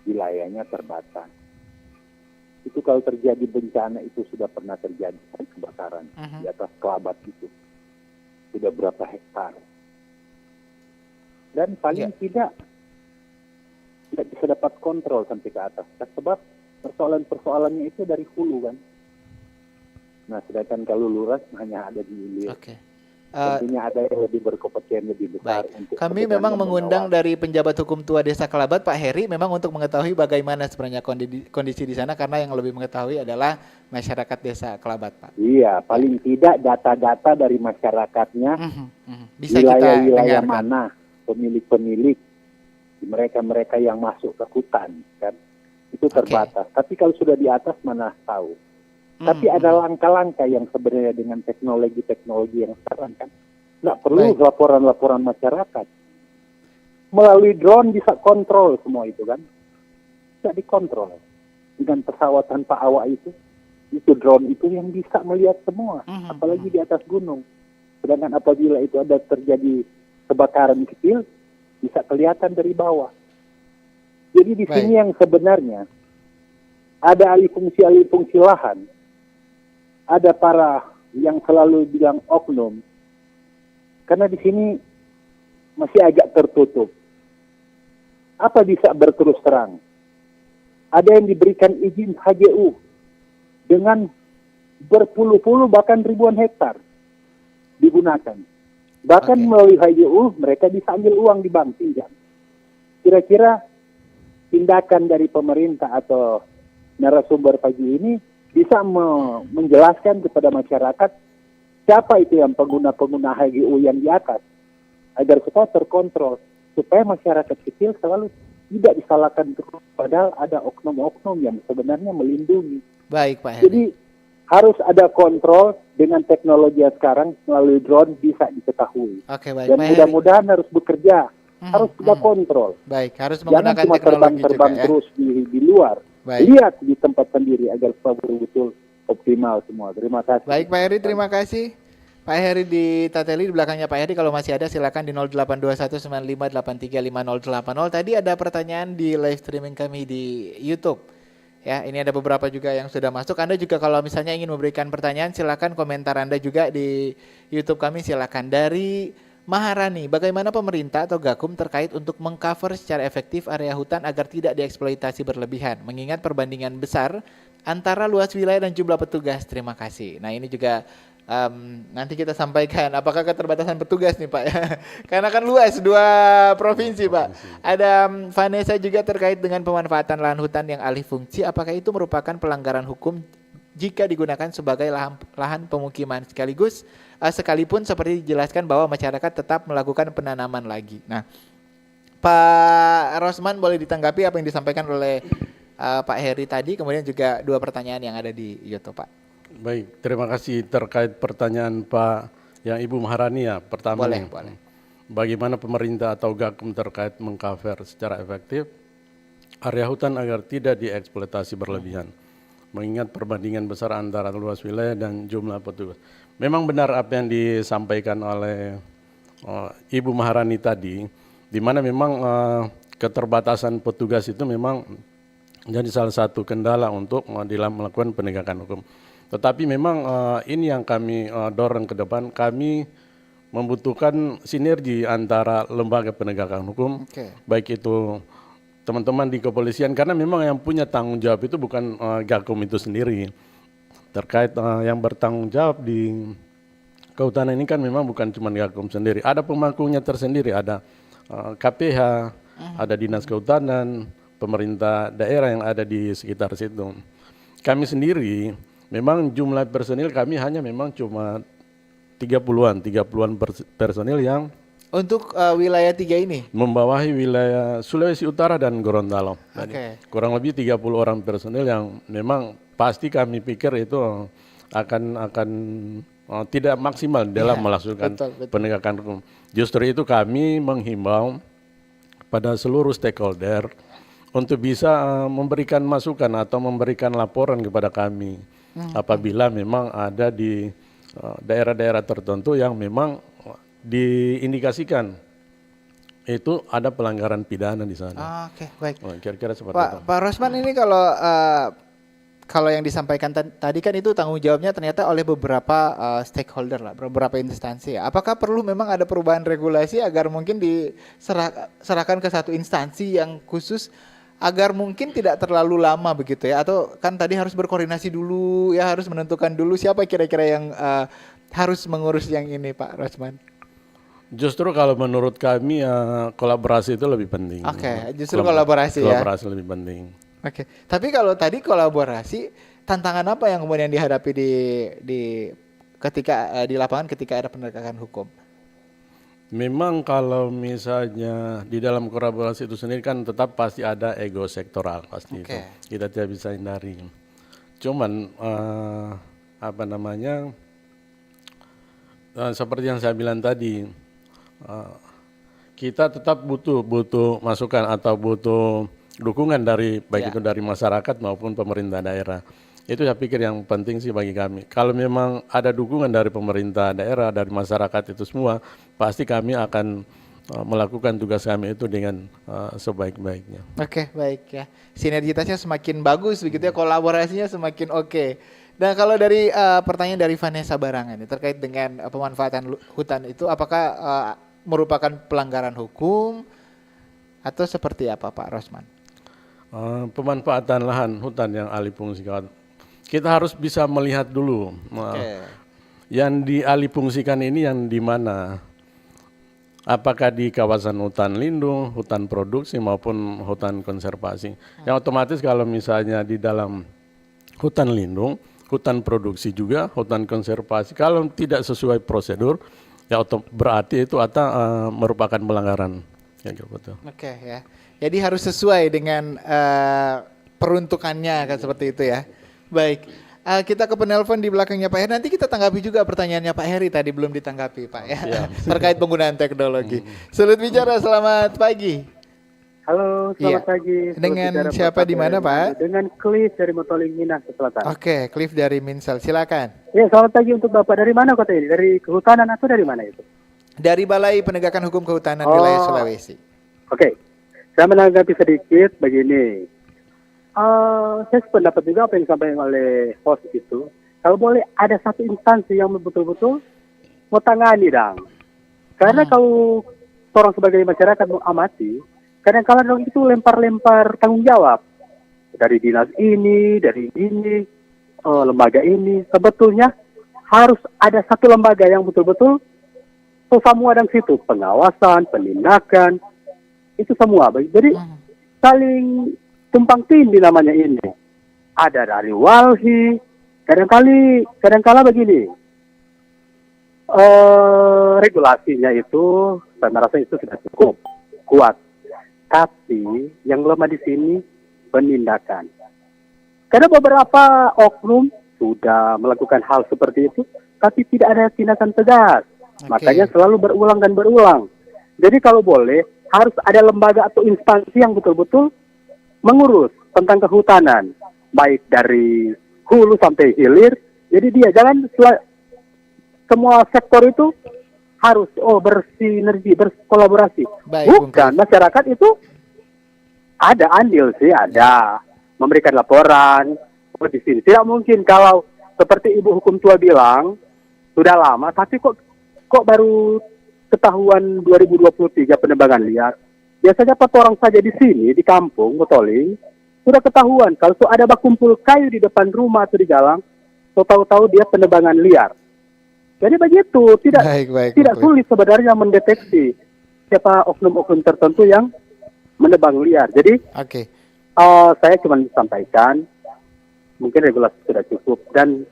wilayahnya terbatas. Itu kalau terjadi bencana itu sudah pernah terjadi kebakaran di atas Kelabat itu. Sudah berapa hektar. Dan paling tidak bisa dapat kontrol sampai ke atas. Sebab persoalannya itu dari hulu kan. Nah sedangkan kalau lurus hanya ada di hilir. Tentunya ada yang lebih berkompetensi, lebih besar. Untuk kami memang mengundang dari penjabat hukum tua Desa Kelabat, Pak Heri, memang untuk mengetahui bagaimana sebenarnya kondisi di sana, karena yang lebih mengetahui adalah masyarakat Desa Kelabat, Pak. Iya, paling tidak data-data dari masyarakatnya, bisa kita wilayah dengarkan. mana pemilik-pemilik, mereka-mereka yang masuk ke hutan, kan? Itu terbatas. Tapi kalau sudah di atas mana tahu. Tapi ada langkah-langkah yang sebenarnya dengan teknologi yang sekarang kan nggak perlu laporan-laporan masyarakat. Melalui drone bisa kontrol semua itu kan. Bisa dikontrol. Dengan pesawat tanpa awak itu drone itu yang bisa melihat semua. Apalagi di atas gunung. Sedangkan apabila itu ada terjadi kebakaran kecil, bisa kelihatan dari bawah. Jadi di sini yang sebenarnya ada alih fungsi lahan. Ada para yang selalu bilang oknum, karena di sini masih agak tertutup. Apa bisa berterus terang? Ada yang diberikan izin HGU dengan berpuluh-puluh bahkan ribuan hektar digunakan. Bahkan melalui HGU mereka bisa ambil uang di bank pinjam. Kira-kira tindakan dari pemerintah atau narasumber pagi ini bisa menjelaskan kepada masyarakat siapa itu yang pengguna-pengguna HGU yang di atas agar supaya terkontrol, supaya masyarakat kecil selalu tidak disalahkan terus, padahal ada oknum-oknum yang sebenarnya melindungi. Baik, Pak Heri. Jadi harus ada kontrol dengan teknologi yang sekarang melalui drone bisa diketahui. Baik, dan mudah-mudahan harus bekerja, harus ada kontrol. Baik, harus jangan menggunakan cuma teknologi terbang juga ya. terus di luar. Baik. Lihat di tempat sendiri agar supaya betul-betul optimal semua. Terima kasih. Baik Pak Heri, terima kasih. Pak Heri di Tateli, di belakangnya Pak Heri, kalau masih ada silakan di 082195835080. Tadi ada pertanyaan di live streaming kami di YouTube. Ya, ini ada beberapa juga yang sudah masuk. Anda juga kalau misalnya ingin memberikan pertanyaan, silakan komentar Anda juga di YouTube kami, silakan. Dari Maharani, bagaimana pemerintah atau Gakum terkait untuk mengcover secara efektif area hutan agar tidak dieksploitasi berlebihan, mengingat perbandingan besar antara luas wilayah dan jumlah petugas. Terima kasih. Nah ini juga nanti kita sampaikan apakah keterbatasan petugas nih Pak ya. Karena kan luas 2 provinsi Pak. Ada Vanessa juga terkait dengan pemanfaatan lahan hutan yang alih fungsi, apakah itu merupakan pelanggaran hukum jika digunakan sebagai lahan pemukiman sekaligus sekalipun seperti dijelaskan bahwa masyarakat tetap melakukan penanaman lagi. Nah, Pak Rosman, boleh ditanggapi apa yang disampaikan oleh Pak Heri tadi, kemudian juga 2 pertanyaan yang ada di YouTube, Pak. Baik, terima kasih terkait pertanyaan Pak yang Ibu Maharani ya. Pertama Boleh. bagaimana pemerintah atau Gakum terkait mengcover secara efektif area hutan agar tidak dieksploitasi berlebihan. Mengingat perbandingan besar antara luas wilayah dan jumlah petugas. Memang benar apa yang disampaikan oleh Ibu Maharani tadi, di mana memang keterbatasan petugas itu memang jadi salah satu kendala untuk dalam melakukan penegakan hukum. Tetapi memang ini yang kami dorong ke depan, kami membutuhkan sinergi antara lembaga penegakan hukum, baik itu teman-teman di kepolisian, karena memang yang punya tanggung jawab itu bukan Gakum itu sendiri. Terkait yang bertanggung jawab di kehutanan ini kan memang bukan cuma Gakum sendiri, ada pemangkunya tersendiri, ada KPH, ada Dinas Kehutanan, pemerintah daerah yang ada di sekitar situ. Kami sendiri memang jumlah personil kami hanya memang cuma 30-an personil yang untuk wilayah 3 ini membawahi wilayah Sulawesi Utara dan Gorontalo. Kurang lebih 30 orang personil yang memang pasti kami pikir itu akan tidak maksimal dalam melaksanakan penegakan hukum. Justru itu kami menghimbau pada seluruh stakeholder untuk bisa memberikan masukan atau memberikan laporan kepada kami apabila memang ada di daerah-daerah tertentu yang memang diindikasikan itu ada pelanggaran pidana di sana. Baik. Kira-kira seperti itu. Pak Rosman, ini kalau yang disampaikan tadi kan itu tanggung jawabnya ternyata oleh beberapa stakeholder lah, beberapa instansi ya. Apakah perlu memang ada perubahan regulasi agar mungkin diserahkan ke satu instansi yang khusus agar mungkin tidak terlalu lama begitu ya? Atau kan tadi harus berkoordinasi dulu ya, harus menentukan dulu siapa kira-kira yang harus mengurus yang ini, Pak Rosman? Justru kalau menurut kami kolaborasi itu lebih penting. Justru kolaborasi ya. Kolaborasi lebih penting. Tapi kalau tadi kolaborasi, tantangan apa yang kemudian dihadapi di ketika di lapangan ketika ada penegakan hukum? Memang kalau misalnya di dalam kolaborasi itu sendiri kan tetap pasti ada ego sektoral pasti itu. Kita tidak bisa hindari. Cuman seperti yang saya bilang tadi, kita tetap butuh masukan atau butuh dukungan dari baik itu dari masyarakat maupun pemerintah daerah. Itu saya pikir yang penting sih bagi kami. Kalau memang ada dukungan dari pemerintah daerah, dari masyarakat itu semua, pasti kami akan melakukan tugas kami itu dengan sebaik-baiknya. Baik ya. Sinergitasnya semakin bagus begitu ya, kolaborasinya semakin oke. Dan kalau dari pertanyaan dari Vanessa Barangan ini terkait dengan pemanfaatan hutan itu, apakah merupakan pelanggaran hukum atau seperti apa, Pak Rosman? Pemanfaatan lahan hutan yang alih fungsi, kita harus bisa melihat dulu yang dialih fungsikan ini yang di mana, apakah di kawasan hutan lindung, hutan produksi maupun hutan konservasi. Yang otomatis kalau misalnya di dalam hutan lindung, hutan produksi juga, hutan konservasi, kalau tidak sesuai prosedur, ya berarti itu merupakan pelanggaran. Ya. Jadi harus sesuai dengan peruntukannya kan seperti itu ya. Baik, kita ke penelpon di belakangnya Pak Heri. Nanti kita tanggapi juga pertanyaannya Pak Heri tadi belum ditanggapi Pak ya. Terkait penggunaan teknologi. Sulut bicara, selamat pagi. Halo, selamat pagi. Dengan siapa di mana Pak? Dengan Cliff dari Motoling Minas Selatan. Cliff dari Minsel, silakan. Ya, selamat pagi untuk Bapak. Dari mana kota ini? Dari kehutanan atau dari mana itu? Dari Balai Penegakan Hukum Kehutanan Wilayah Sulawesi. Saya menanggapi sedikit begini. Saya sependapat juga apa yang disampaikan oleh host itu. Kalau boleh ada satu instansi yang betul-betul mau tangani dong. Karena kalau orang sebagai masyarakat mau amati, kadang-kadang itu lempar-lempar tanggung jawab dari dinas ini, dari ini, lembaga ini. Sebetulnya harus ada satu lembaga yang betul-betul semua dari situ, pengawasan, penindakan, itu semua. Jadi saling tumpang tindih namanya ini. Ada dari walhi, kadang-kala begini. Regulasinya itu, saya merasa itu sudah cukup kuat. Tapi yang lemah di sini penindakan. Karena beberapa oknum sudah melakukan hal seperti itu, tapi tidak ada tindakan tegas. Makanya selalu berulang dan berulang. Jadi kalau boleh, harus ada lembaga atau instansi yang betul-betul mengurus tentang kehutanan. Baik dari hulu sampai hilir. Jadi dia jangan semua sektor itu harus bersinergi, berkolaborasi. Bukan masyarakat itu ada andil sih, ada memberikan laporan di sini. Tidak mungkin kalau seperti ibu hukum tua bilang sudah lama, tapi kok baru ketahuan 2023 penebangan liar. Biasanya 4 orang saja di sini di kampung Motoling sudah ketahuan kalau ada kumpul kayu di depan rumah atau di galang, tahu-tahu dia penebangan liar. Jadi begitu, tidak sulit sebenarnya mendeteksi siapa oknum-oknum tertentu yang menebang liar. Jadi saya cuma sampaikan, mungkin regulasi sudah cukup dan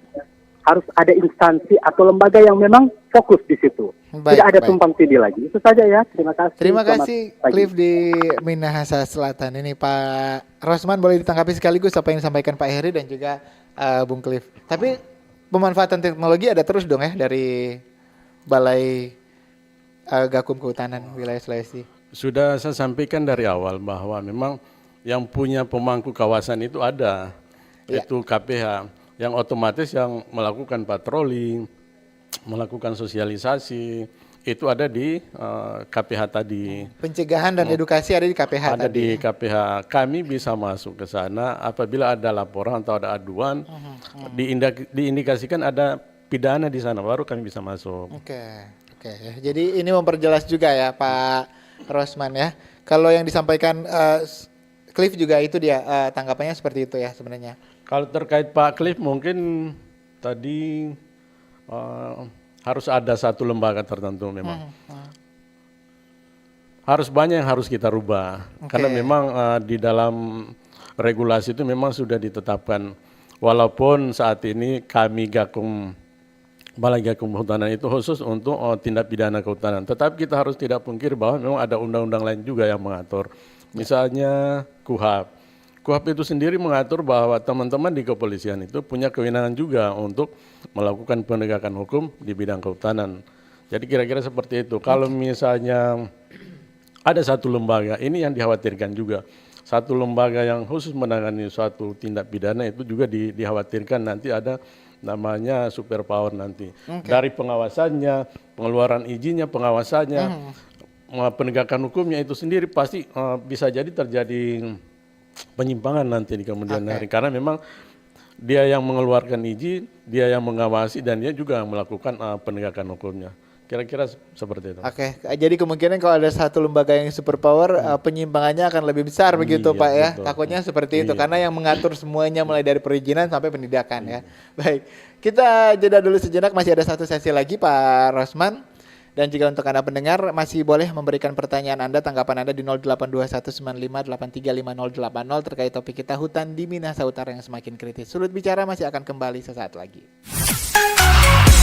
harus ada instansi atau lembaga yang memang fokus di situ. Tidak ada tumpang tindih lagi. Itu saja ya. Terima kasih. Terima kasih Cliff di Minahasa Selatan. Ini Pak Rosman boleh ditanggapi sekaligus apa yang disampaikan Pak Heri dan juga Bung Cliff. Tapi pemanfaatan teknologi ada terus dong ya dari Balai Gakum Kehutanan Wilayah Sulawesi. Sudah saya sampaikan dari awal bahwa memang yang punya pemangku kawasan itu ada, itu KPH, yang otomatis yang melakukan patroli, melakukan sosialisasi, itu ada di KPH tadi. Pencegahan dan edukasi ada di KPH ada di KPH. Kami bisa masuk ke sana apabila ada laporan atau ada aduan, diindikasikan ada pidana di sana, baru kami bisa masuk. Oke. Jadi ini memperjelas juga ya Pak Rosman ya. Kalau yang disampaikan Cliff juga itu dia tanggapannya seperti itu ya sebenarnya. Kalau terkait Pak Cliff mungkin tadi harus ada satu lembaga tertentu memang. Harus banyak yang harus kita rubah. Karena memang di dalam regulasi itu memang sudah ditetapkan. Walaupun saat ini kami Balai Gakum Kehutanan itu khusus untuk tindak pidana kehutanan. Tetapi kita harus tidak pungkir bahwa memang ada undang-undang lain juga yang mengatur. Misalnya KUHP. KUHP itu sendiri mengatur bahwa teman-teman di kepolisian itu punya kewenangan juga untuk melakukan penegakan hukum di bidang kehutanan. Jadi kira-kira seperti itu. Kalau misalnya ada satu lembaga, ini yang dikhawatirkan juga. Satu lembaga yang khusus menangani suatu tindak pidana itu juga dikhawatirkan nanti ada namanya super power nanti. Dari pengawasannya, pengeluaran izinnya, pengawasannya, penegakan hukumnya itu sendiri pasti bisa jadi terjadi penyimpangan nanti di kemudian hari. Karena memang dia yang mengeluarkan izin, dia yang mengawasi, dan dia juga yang melakukan penegakan hukumnya. Kira-kira seperti itu. Jadi kemungkinan kalau ada satu lembaga yang super power, penyimpangannya akan lebih besar begitu Pak ya. Betul. Takutnya seperti itu karena yang mengatur semuanya mulai dari perizinan sampai penindakan ya. Baik, kita jeda dulu sejenak, masih ada satu sesi lagi Pak Rosman. Dan juga untuk Anda pendengar masih boleh memberikan pertanyaan Anda, tanggapan Anda di 082195835080 terkait topik kita hutan di Minahasa Utara yang semakin kritis. Sulut Bicara masih akan kembali sesaat lagi.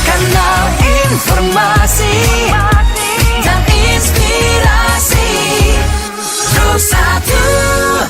Kanal informasi dan inspirasi 1.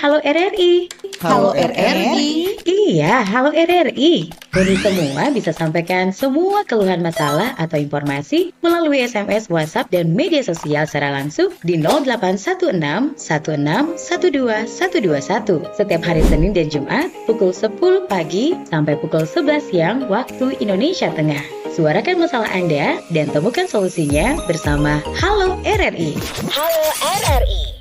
Halo RRI. Halo RRI. Iya, halo RRI. Kami semua bisa sampaikan semua keluhan masalah atau informasi melalui SMS, WhatsApp, dan media sosial secara langsung di 0816 16 12 121 setiap hari Senin dan Jumat pukul 10 pagi sampai pukul 11 siang waktu Indonesia Tengah. Suarakan masalah Anda dan temukan solusinya bersama Halo RRI. Halo RRI.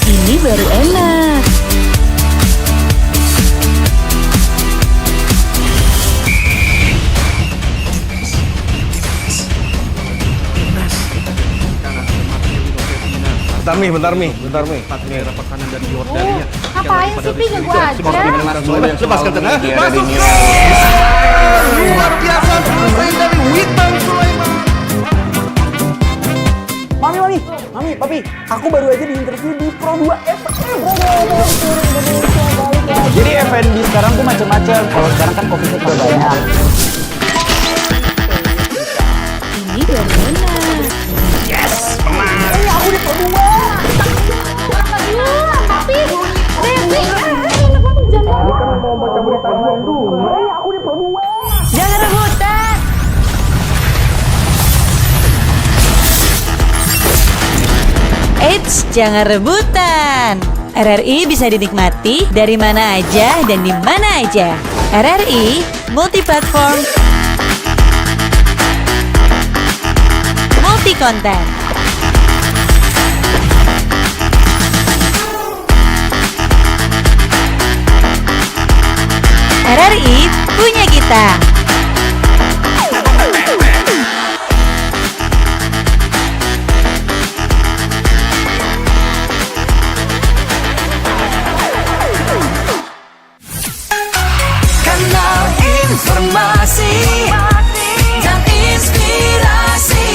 Ini baru enak. Bentar Mi. Ngapain sih Pi, gak gua aja. Lepaskan tengah. Masuk luar biasa selesai dari Witan Sulaiman. Mami, Papi, aku baru aja diinterview di Pro 2 FM. Jadi F&B sekarang tuh macam-macam. Kalau sekarang kan kopi udah banyak. baru enak. Yes, menang. Aku di Pro 2. Tapi Kan mau baca berita dulu. Aku di Pro 2. Jangan rebutan. Eits, jangan rebutan. RRI bisa dinikmati dari mana aja dan di mana aja. RRI multiplatform, multi konten. RRI punya kita. kanal informasi dan inspirasi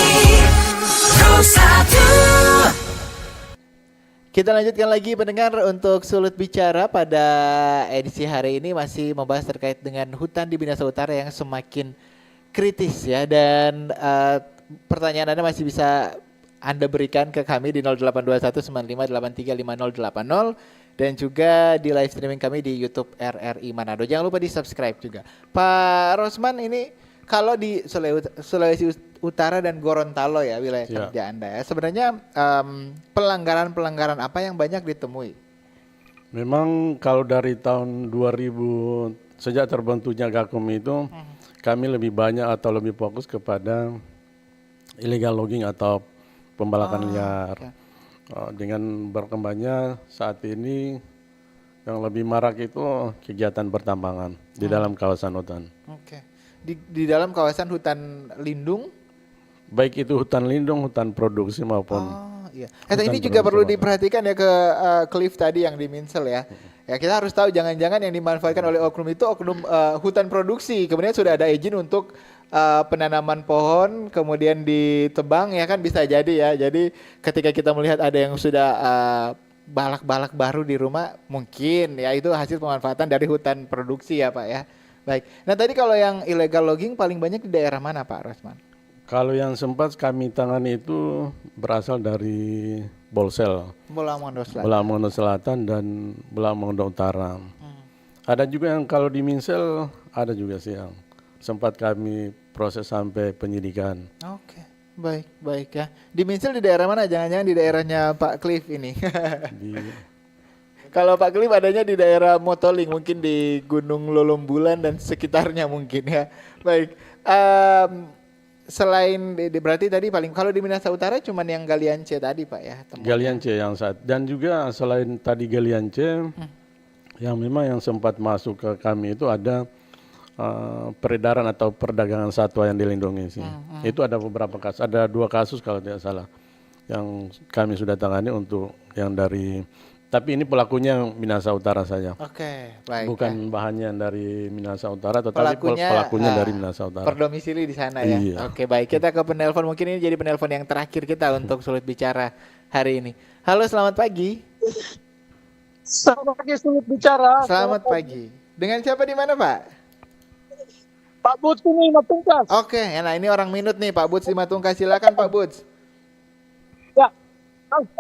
Terus 1. Kita lanjutkan lagi pendengar untuk Sulut Bicara pada edisi hari ini masih membahas terkait dengan hutan di Minahasa Utara yang semakin kritis ya, dan pertanyaan Anda masih bisa Anda berikan ke kami di 082195835080 dan juga di live streaming kami di YouTube RRI Manado. Jangan lupa di subscribe juga. Pak Rosman, ini kalau di Sulawesi Utara dan Gorontalo ya wilayah kerja Anda ya, sebenarnya pelanggaran-pelanggaran apa yang banyak ditemui? Memang kalau dari tahun 2000 sejak terbentuknya Gakum itu kami lebih banyak atau lebih fokus kepada illegal logging atau pembalakan liar. Dengan berkembangnya saat ini yang lebih marak itu kegiatan pertambangan di dalam kawasan hutan. Oke. Di dalam kawasan hutan lindung? Baik itu hutan lindung, hutan produksi maupun. Iya. Ini juga perlu diperhatikan ya ke Cliff tadi yang di Minsel ya. Ya kita harus tahu jangan-jangan yang dimanfaatkan oleh oknum itu oknum hutan produksi. Kemudian sudah ada izin untuk penanaman pohon kemudian ditebang ya kan, bisa jadi ya. Jadi ketika kita melihat ada yang sudah balak-balak baru di rumah, mungkin ya itu hasil pemanfaatan dari hutan produksi ya Pak ya. Baik. Nah tadi kalau yang illegal logging paling banyak di daerah mana Pak Rosman? Kalau yang sempat kami tangani itu berasal dari Bolsel, Bolamondo Selatan dan Bolamondo Utara. Ada juga yang kalau di Minsel ada juga sih yang sempat kami proses sampai penyidikan. Oke, baik ya. Di Minsel di daerah mana? Jangan-jangan di daerahnya Pak Cliff ini. Kalau Pak Cliff adanya di daerah Motoling, mungkin di Gunung Lolombulan dan sekitarnya mungkin ya. Baik. Selain berarti tadi paling kalau di Minahasa Utara cuman yang Galian C tadi Pak ya. Galian C yang saat dan juga selain tadi Galian C yang memang yang sempat masuk ke kami itu ada peredaran atau perdagangan satwa yang dilindungi sih. Itu ada beberapa kasus, ada 2 kasus kalau tidak salah yang kami sudah tangani untuk yang dari, tapi ini pelakunya Minahasa Utara saja. Oke, baik. Bukan bahannya dari Minahasa Utara, tetapi pelakunya dari Minahasa Utara. Berdomisili di sana ya. Iya. Oke, baik. Kita ke penelpon, mungkin ini jadi penelpon yang terakhir kita untuk Sulit Bicara hari ini. Halo, selamat pagi. Selamat pagi Sulit Bicara. Selamat pagi. Dengan siapa di mana Pak? Pak Buts ini Matungkas. Oke, nah ini orang minut nih Pak Buts di Matungkas. Silakan Pak Buts. Ya,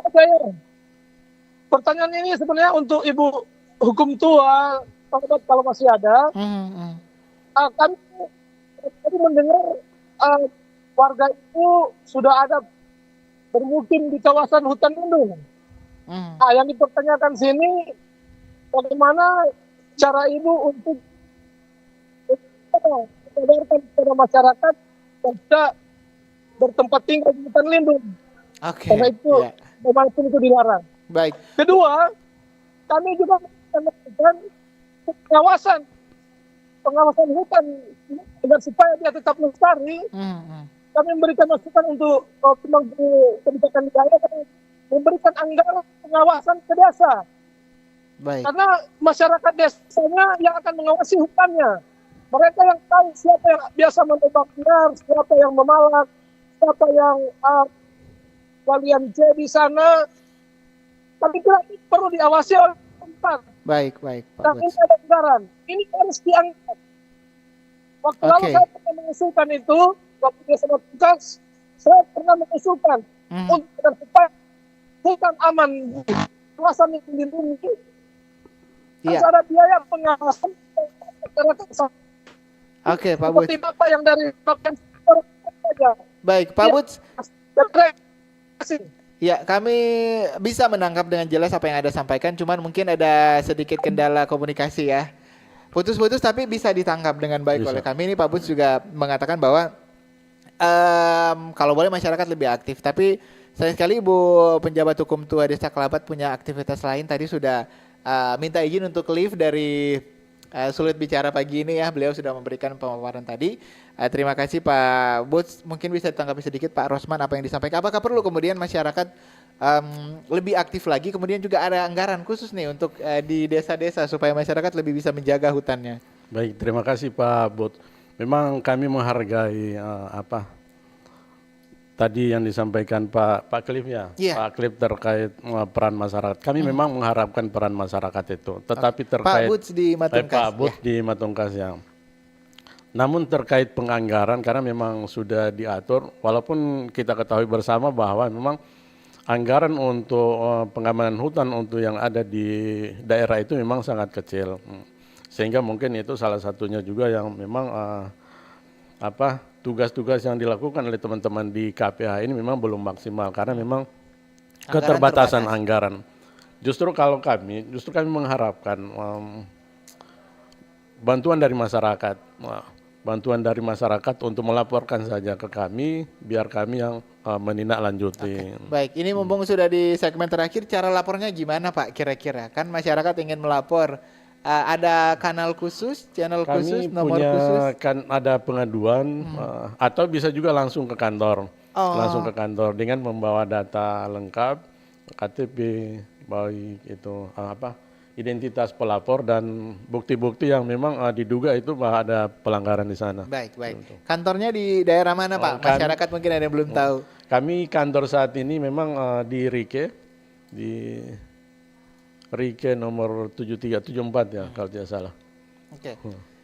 saya. Pertanyaan ini sebenarnya untuk Ibu Hukum Tua, kalau masih ada. Kami tadi mendengar warga itu sudah ada bermukim di kawasan hutan lindung. Nah, yang dipertanyakan sini, bagaimana cara Ibu untuk menyadarkan kepada masyarakat tidak bertempat tinggal di hutan lindung. Karena itu, memang itu dilarang. Baik. Kedua, kami juga melakukan pengawasan hutan agar supaya dia tetap lestari. Kami memberikan masukan untuk pemangku kebijakan wilayah dan memberikan anggaran pengawasan ke desa. Baik. Karena masyarakat desanya yang akan mengawasi hutannya. Mereka yang tahu siapa yang biasa menebak liar, siapa yang memalak, siapa yang Galian C di sana. Tapi kira ini perlu diawasi oleh tempat. Baik. Nah, ini ada anggaran. Ini harus diangkat. Waktu lalu saya pernah mengusulkan itu, waktu dia sama tugas, saya pernah mengusulkan untuk agar supaya hutan aman di kawasan yang dilindungi. Iya. Harus ada biaya pengawasan masyarakat. Oke, Pak Buts. Seperti Bapak yang dari bagian saja. Baik, Pak Ya. Buts. Terima kasih. Ya, kami bisa menangkap dengan jelas apa yang Anda sampaikan, cuman mungkin ada sedikit kendala komunikasi ya. Putus-putus tapi bisa ditangkap dengan baik Bisa. oleh kami. Ini Pak Buts juga mengatakan bahwa kalau boleh masyarakat lebih aktif. Tapi sayang sekali Ibu penjabat hukum tua Desa Kelabat punya aktivitas lain. Tadi sudah minta izin untuk leave dari Sulit Bicara pagi ini ya. Beliau sudah memberikan pemaparan tadi. Terima kasih Pak Buts. Mungkin bisa ditanggapi sedikit Pak Rosman apa yang disampaikan. Apakah perlu kemudian masyarakat lebih aktif lagi? Kemudian juga ada anggaran khusus nih untuk di desa-desa supaya masyarakat lebih bisa menjaga hutannya. Baik, terima kasih Pak Bud. Memang kami menghargai tadi yang disampaikan Pak Cliff ya, Iya. Pak Cliff terkait peran masyarakat. Kami memang mengharapkan peran masyarakat itu, tetapi Pak terkait Buts di Matungkas. Pak Bud di Matungkas ya. Namun terkait penganggaran karena memang sudah diatur, walaupun kita ketahui bersama bahwa memang anggaran untuk pengamanan hutan untuk yang ada di daerah itu memang sangat kecil. Sehingga mungkin itu salah satunya juga yang memang tugas-tugas yang dilakukan oleh teman-teman di KPH ini memang belum maksimal karena memang keterbatasan anggaran. Justru kami mengharapkan bantuan dari masyarakat. Bantuan dari masyarakat untuk melaporkan saja ke kami, biar kami yang menindaklanjuti. Baik, ini mumpung sudah di segmen terakhir, cara lapornya gimana Pak kira-kira? Kan masyarakat ingin melapor, ada kanal khusus, channel khusus, Kami nomor punya khusus? kan ada pengaduan atau bisa juga langsung ke kantor, langsung ke kantor dengan membawa data lengkap, KTP, baik itu identitas pelapor dan bukti-bukti yang memang diduga itu bahwa ada pelanggaran di sana. Baik, baik. Kantornya di daerah mana Pak? Masyarakat mungkin ada yang belum tahu. Kami kantor saat ini memang di Rike nomor 7374 ya kalau tidak salah. Oke.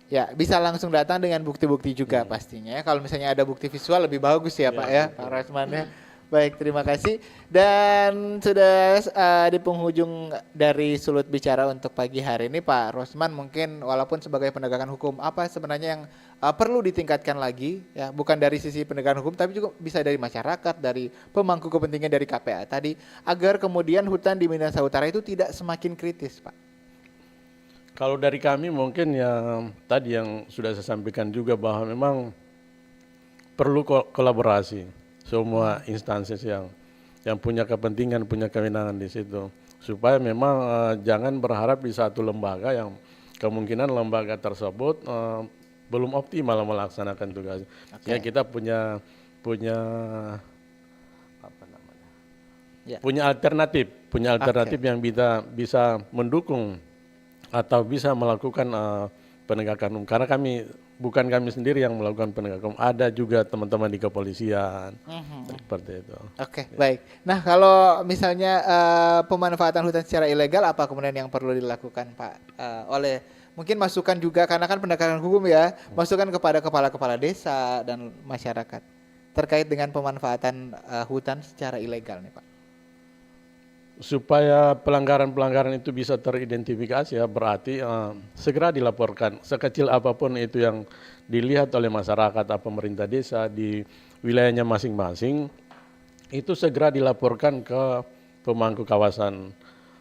Ya, bisa langsung datang dengan bukti-bukti juga pastinya ya. Kalau misalnya ada bukti visual lebih bagus ya Pak ya, Pak Rosman ya. Baik, terima kasih. Dan sudah di penghujung dari Sulut Bicara untuk pagi hari ini Pak Rosman, mungkin walaupun sebagai penegakan hukum, apa sebenarnya yang perlu ditingkatkan lagi ya, bukan dari sisi penegakan hukum tapi juga bisa dari masyarakat, dari pemangku kepentingan dari KPA tadi, agar kemudian hutan di Minahasa Utara itu tidak semakin kritis Pak. Kalau dari kami mungkin yang tadi yang sudah saya sampaikan juga bahwa memang perlu kolaborasi semua instansi yang punya kepentingan, punya kewenangan di situ, supaya memang jangan berharap di satu lembaga yang kemungkinan lembaga tersebut belum optimal melaksanakan tugas. Ya kita punya alternatif yang bisa mendukung atau bisa melakukan penegakan hukum. Karena bukan kami sendiri yang melakukan penegakan hukum, ada juga teman-teman di kepolisian, seperti itu. Oke, baik. Nah, kalau misalnya pemanfaatan hutan secara ilegal, apa kemudian yang perlu dilakukan Pak? Oleh mungkin masukan juga, karena kan penegakan hukum ya, masukan kepada kepala-kepala desa dan masyarakat terkait dengan pemanfaatan hutan secara ilegal nih Pak. Supaya pelanggaran-pelanggaran itu bisa teridentifikasi ya, berarti segera dilaporkan sekecil apapun itu yang dilihat oleh masyarakat atau pemerintah desa di wilayahnya masing-masing, itu segera dilaporkan ke pemangku kawasan,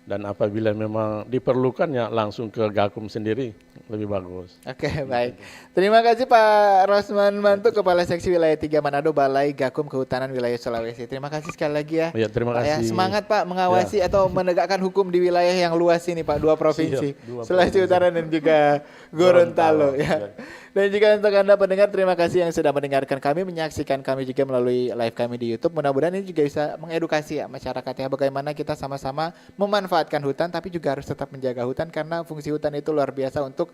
dan apabila memang diperlukan ya langsung ke Gakum sendiri lebih bagus. Oke, baik. Terima kasih Pak Rosman Mantuk, Kepala Seksi Wilayah 3 Manado, Balai Gakum Kehutanan Wilayah Sulawesi. Terima kasih sekali lagi ya. Ya, terima Pak, kasih. Ya, semangat Pak mengawasi atau menegakkan hukum di wilayah yang luas ini Pak, 2 provinsi, Sulawesi Utara dan juga Gorontalo ya. Dan juga untuk Anda pendengar, terima kasih yang sudah mendengarkan kami, menyaksikan kami juga melalui live kami di YouTube. Mudah-mudahan ini juga bisa mengedukasi ya masyarakat ya, bagaimana kita sama-sama memanfaatkan hutan tapi juga harus tetap menjaga hutan, karena fungsi hutan itu luar biasa untuk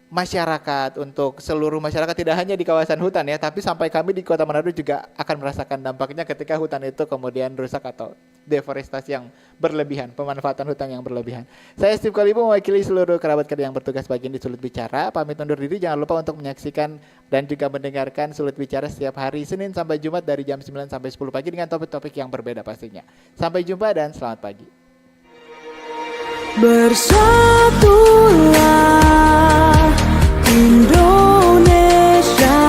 masyarakat, untuk seluruh masyarakat, tidak hanya di kawasan hutan ya, tapi sampai kami di Kota Manado juga akan merasakan dampaknya ketika hutan itu kemudian rusak atau deforestasi yang berlebihan, pemanfaatan hutan yang berlebihan. Saya Steve Kalibu mewakili seluruh kerabat kerja yang bertugas bagian di Sulut Bicara. Pamit undur diri, jangan lupa untuk menyaksikan dan juga mendengarkan Sulut Bicara setiap hari Senin sampai Jumat dari jam 9 sampai 10 pagi dengan topik-topik yang berbeda pastinya. Sampai jumpa dan selamat pagi. Bersatulah Indonesia,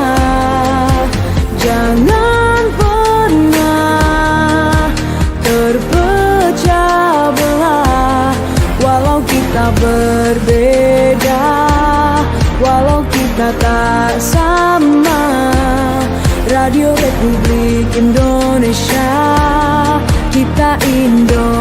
jangan pernah terpecah belah. Walau kita berbeda, walau kita tak sama, Radio Republik Indonesia, kita Indonesia.